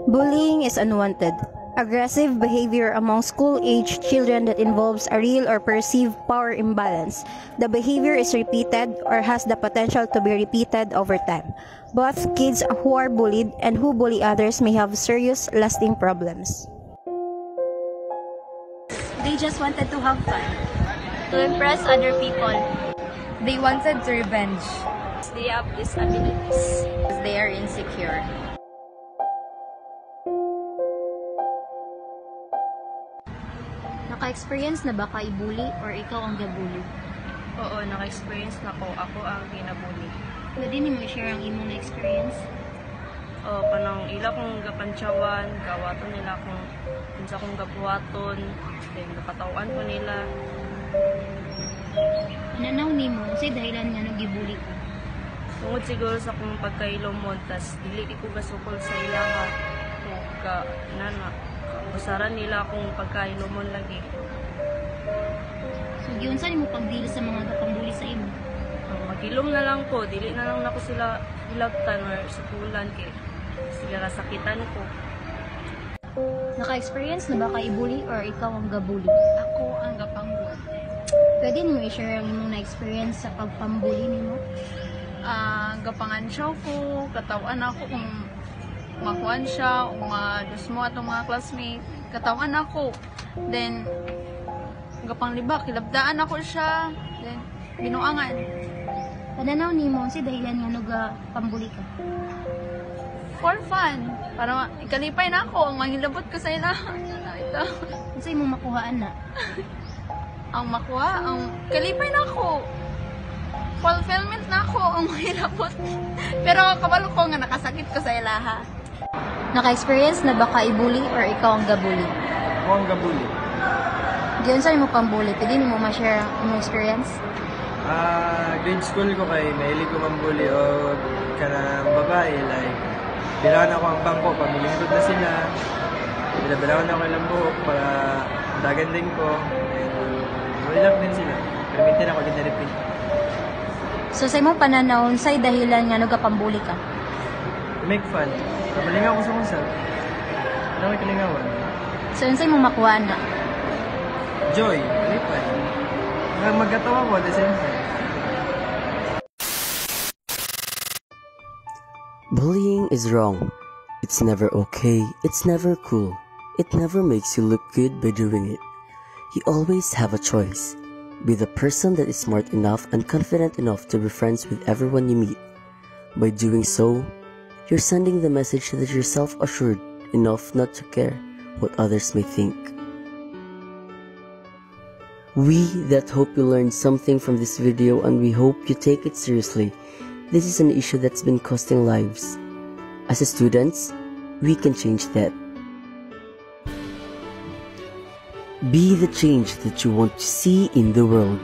Bullying is unwanted, aggressive behavior among school-age children that involves a real or perceived power imbalance. The behavior is repeated or has the potential to be repeated over time. Both kids who are bullied and who bully others may have serious, lasting problems. They just wanted to have fun, to impress other people. They wanted to revenge. They have disabilities. They are insecure. Naka-experience na ba ka i-bully or ikaw ang gabully? Oo, naka-experience na ko. Ako ang ginabully. Pwede ni mo i-share ang imong na-experience? Oo, panang ila kong gapantsawan, gawaton nila kung unsa kong gabuhaton, then napatawan ko nila. Ananaw ni mo, say dahilan nga nung gibully ka? Tungod siguro sa kong pagkailomon, tas dili ko gasukol sa ilaha. Kung usaran nila akong pagkailomon lagi. So, giunsa ni mo pagdili sa mga gapambuli sa imo? Magilom na lang ko, dili na lang ako sila hilabtan or sukulan kay sila rasakitan ko. Naka-experience na ba ka i-bully or ikaw ang gabully? Ako ang gapambuli. Pwede mo i-share ang imong na-experience sa pagpambully nimo? Gapangansyaw ko, katawan ako kung makuan siya, o madus mo atong mga classmate, katawan ako. Then, gapanglibak, kilabdaan ako siya, then, binuangan. Pananaw ni mo, si dahilan nga nuga pambuli ka? For fun. Para ikalipay na ako, ang manghilabot ko sa ila. Ito. Kasi mo makuhaan na. Ang makuha, ang kalipay na ako. Fulfillment na ako, ang mahilabot. Pero kabalo ko nga nakasakit ko sa ilaha. Naka-experience na ba ka i-bully or ikaw ang gabully? Ako ang gabuli. Giyon sa mo pambully, pwede mo ma-share ang imong experience? Grade school ko kay mahilig ko mambuli o kanang babae. Like, bilangan ako ang bangko, pamilingkod na sila. Bilangan ako ilang buhok para dagan din ko. Mulilak din sila. Pero mintin ako din na-repeat. So sa imong pananaw, say dahilan nga nagapambuli ka? Make fun. Malingaw ko sa kusap. Ano may kalingawan? So unsay mo makuha na? Joy. Malipay. Magkatawa ko at the same time. Bullying is wrong. It's never okay. It's never cool. It never makes you look good by doing it. You always have a choice. Be the person that is smart enough and confident enough to be friends with everyone you meet. By doing so, you're sending the message that you're self-assured enough not to care what others may think. We that hope you learned something from this video, and we hope you take it seriously. This is an issue that's been costing lives. As students, we can change that. Be the change that you want to see in the world.